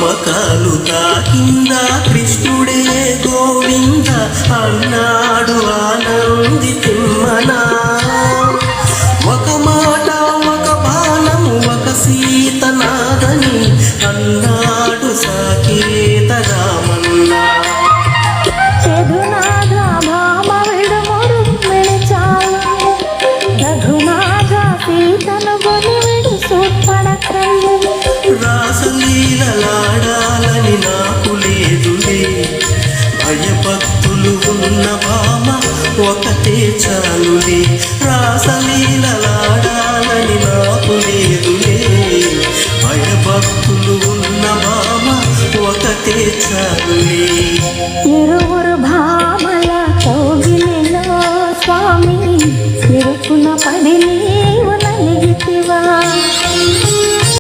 మమకాలు తాకింద కృష్ణుడే గోవింద అన్నాడు ఆనంది తిమ్మన. ఒక మాట ఒక బాణము ఒక సీత నాదని అన్నా